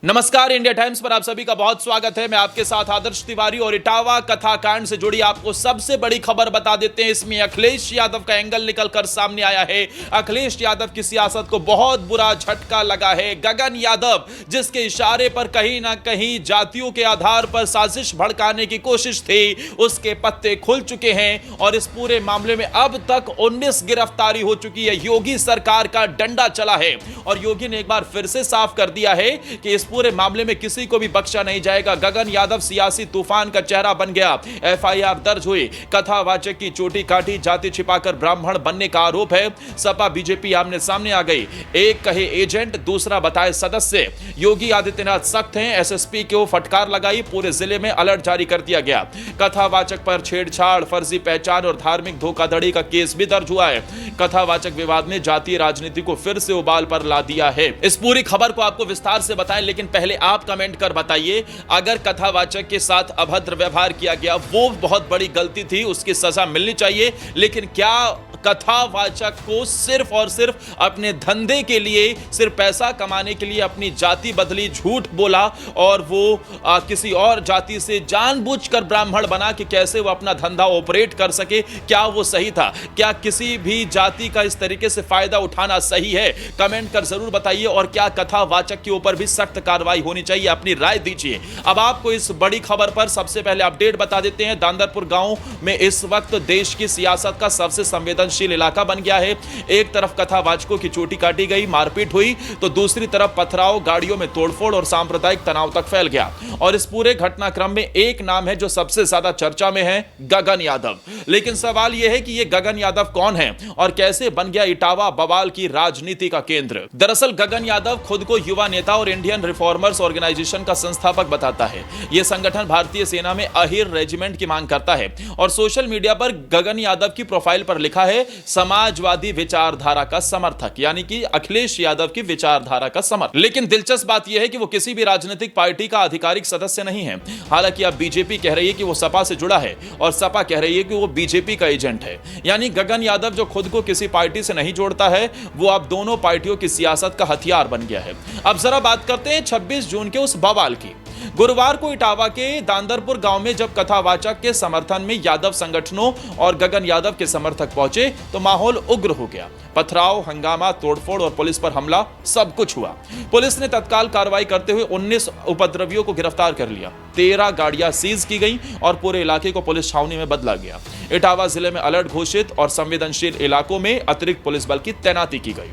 नमस्कार, India times पर आप सभी का बहुत स्वागत है। मैं आपके साथ आदर्श तिवारी और इटावा कथाकांड से जुड़ी आपको सबसे बड़ी खबर बता देते हैं। इसमें अखिलेश यादव का एंगल निकलकर सामने आया है। अखिलेश यादव की सियासत को बहुत बुरा झटका लगा है। गगन यादव, जिसके इशारे पर कहीं ना कहीं जातियों के आधार पर साजिश भड़काने की कोशिश थी, उसके पत्ते खुल चुके हैं और इस पूरे मामले में अब तक 19 गिरफ्तारी हो चुकी है। योगी सरकार का डंडा चला है और योगी ने एक बार फिर से साफ कर दिया है कि इस पूरे मामले में किसी को भी बख्शा नहीं जाएगा। गगन यादव सियासी तूफान का चेहरा बन गया। एफआईआर दर्ज हुई। कथावाचक की चोटी काटी, जाति छिपाकर ब्राह्मण बनने का आरोप है। सपा बीजेपी आमने सामने आ गई। एक कहे एजेंट, दूसरा बताए सदस्य। योगी आदित्यनाथ सख्त हैं। एसएसपी को फटकार लगाई। पूरे जिले में अलर्ट जारी कर दिया गया। कथावाचक पर छेड़छाड़, फर्जी पहचान और धार्मिक धोखाधड़ी का केस भी दर्ज हुआ है। कथावाचक विवाद ने जातीय राजनीति को फिर से उबाल पर ला दिया है। इस पूरी खबर को आपको विस्तार से बताएं, लेकिन पहले आप कमेंट कर बताइए, अगर कथावाचक के साथ अभद्र व्यवहार किया गया, वो बहुत बड़ी गलती थी, उसकी सजा मिलनी चाहिए। लेकिन क्या कथावाचक को सिर्फ और सिर्फ अपने धंधे के लिए, सिर्फ पैसा कमाने के लिए अपनी जाति बदली, झूठ बोला और वो किसी और जाति से जानबूझकर ब्राह्मण बना कि कैसे वो अपना धंधा ऑपरेट कर सके? क्या वो सही था? क्या किसी भी जाति का इस तरीके से फायदा उठाना सही है? कमेंट कर जरूर बताइए। और क्या कथावाचक के ऊपर भी सख्त कार्रवाई होनी चाहिए? अपनी राय दीजिए। अब आपको इस बड़ी खबर पर सबसे पहले अपडेट बता देते हैं। दांदरपुर गांव में इस वक्त देश की सियासत का सबसे संवेदनशील इलाका बन गया है। एक तरफ कथावाचकों की चोटी काटी गई, मारपीट हुई, तो दूसरी तरफ पथराव, गाड़ियों में तोड़फोड़ और सांप्रदायिक तनाव तक फैल गया। और इस पूरे घटनाक्रम में एक नाम है जो सबसे ज्यादा चर्चा में है, गगन यादव। लेकिन सवाल यह है कि यह गगन यादव कौन है और कैसे बन गया इटावा बवाल की राजनीति का केंद्र? दरअसल गगन यादव खुद को युवा नेता और इंडियन रिफॉर्मर्स ऑर्गेनाइजेशन का संस्थापक बताता है। यह संगठन भारतीय सेना में अहिर रेजिमेंट की मांग करता है और सोशल मीडिया पर गगन यादव की प्रोफाइल पर लिखा है समाजवादी विचारधारा का समर्थक, यानी कि अखिलेश यादव की विचारधारा का समर्थक। लेकिन दिलचस्प बात यह है कि वो किसी भी राजनीतिक पार्टी का आधिकारिक सदस्य नहीं है। हालांकि अब बीजेपी कह रही है कि वो सपा से जुड़ा है और सपा कह रही है कि वो बीजेपी का एजेंट है। यानी गगन यादव, जो खुद को किसी पार्टी से नहीं जोड़ता है, वो अब दोनों पार्टियों की सियासत का हथियार बन गया है। अब जरा बात करते हैं 26 जून के उस बवाल की। गुरुवार को इटावा के दांदरपुर गांव में जब कथावाचक के समर्थन में यादव संगठनों और गगन यादव के समर्थक पहुंचे तो माहौल उग्र हो गया। पथराव, हंगामा, तोड़फोड़ और पुलिस पर हमला, सब कुछ हुआ। पुलिस ने तत्काल कार्रवाई करते हुए 19 उपद्रवियों को गिरफ्तार कर लिया। 13 गाड़ियां सीज की गई और पूरे इलाके को पुलिस छावनी में बदला गया। इटावा जिले में अलर्ट घोषित और संवेदनशील इलाकों में अतिरिक्त पुलिस बल की तैनाती की गई।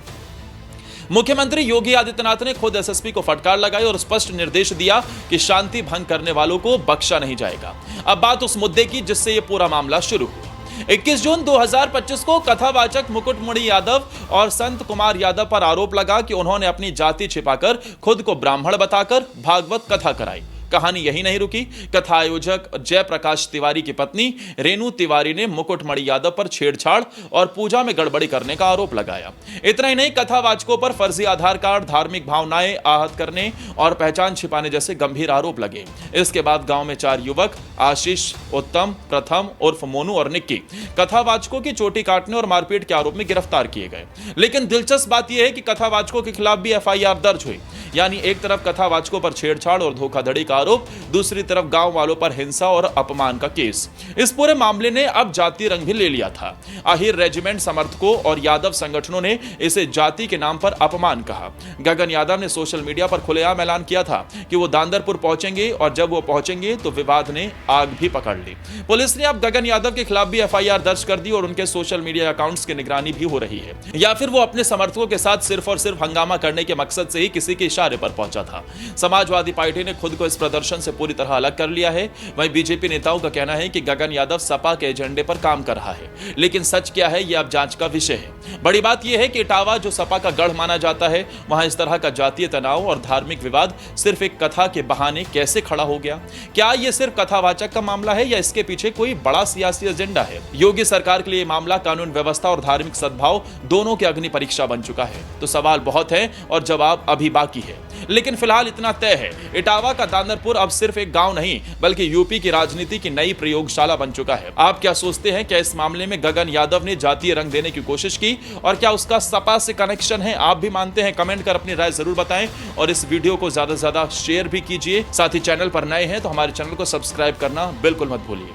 मुख्यमंत्री योगी आदित्यनाथ ने खुद एसएसपी को फटकार लगाई और स्पष्ट निर्देश दिया कि शांति भंग करने वालों को बख्शा नहीं जाएगा। अब बात उस मुद्दे की जिससे यह पूरा मामला शुरू हुआ। 21 जून 2025 को कथावाचक मुकुटमणि यादव और संत कुमार यादव पर आरोप लगा कि उन्होंने अपनी जाति छिपाकर खुद को ब्राह्मण बताकर भागवत कथा कराई। कहानी यही नहीं रुकी। कथा आयोजक जयप्रकाश तिवारी की पत्नी रेणु तिवारी ने मुकुटमणि यादव पर छेड़छाड़ और पूजा में गड़बड़ी करने का आरोप लगाया। इतना ही नहीं, कथावाचकों पर फर्जी आधार कार्ड, धार्मिक भावनाएं आहत करने और पहचान छिपाने जैसे गंभीर आरोप लगे। इसके बाद गांव में 4 युवक, आशीष, उत्तम, प्रथम उर्फ मोनू और निक्की, कथावाचकों की चोटी काटने और मारपीट के आरोप में गिरफ्तार किए गए। लेकिन दिलचस्प बात यह है कि कथावाचकों के खिलाफ भी एफआईआर दर्ज हुई। यानी एक तरफ कथावाचकों पर छेड़छाड़ और धोखाधड़ी का आरोप, दूसरी तरफ गांव वालों पर हिंसा और अपमान का केस। इस पूरे मामले ने अब जातीय रंग भी ले लिया था। अहिर रेजिमेंट समर्थकों और यादव संगठनों ने इसे जाति के नाम पर अपमान कहा। गगन यादव ने सोशल मीडिया पर खुलेआम ऐलान किया था कि वो दांदरपुर पहुंचेंगे और जब वो पहुंचेंगे तो विवाद ने आग भी पकड़ ली। पुलिस ने अब गगन यादव के खिलाफ भी एफआईआर दर्ज कर दी और उनके सोशल मीडिया अकाउंट्स की निगरानी भी हो रही है। या फिर वो अपने समर्थकों के साथ सिर्फ और सिर्फ हंगामा करने के मकसद से ही किसी के इशारे पर पहुंचा था। समाजवादी पार्टी ने खुद को इस प्रदर्शन से पूरी तरह अलग कर लिया है। वहीं बीजेपी नेताओं का कहना है कि गगन यादव सपा के एजेंडे पर काम कर रहा है। लेकिन सच क्या है, यह अब जांच का विषय है। बड़ी बात यह है कि इटावा, जो सपा का गढ़ माना जाता है, वहां इस तरह का जातीय तनाव और धार्मिक विवाद सिर्फ एक कथा के बहाने कैसे खड़ा हो गया? क्या यह सिर्फ कथावाचक का मामला है या इसके पीछे कोई बड़ा सियासी एजेंडा है? योगी सरकार के लिए मामला कानून व्यवस्था और धार्मिक सद्भाव दोनों की अग्नि परीक्षा बन चुका है। तो सवाल बहुत है और जवाब अभी बाकी है। लेकिन फिलहाल इतना तय है, इटावा का दांदरपुर अब सिर्फ एक गांव नहीं बल्कि यूपी की राजनीति की नई प्रयोगशाला बन चुका है। आप क्या सोचते हैं? क्या इस मामले में गगन यादव ने जातीय रंग देने की कोशिश की होगी और क्या उसका सपा से कनेक्शन है, आप भी मानते हैं? कमेंट कर अपनी राय जरूर बताएं और इस वीडियो को ज्यादा से ज्यादा शेयर भी कीजिए। साथ ही चैनल पर नए हैं तो हमारे चैनल को सब्सक्राइब करना बिल्कुल मत भूलिए।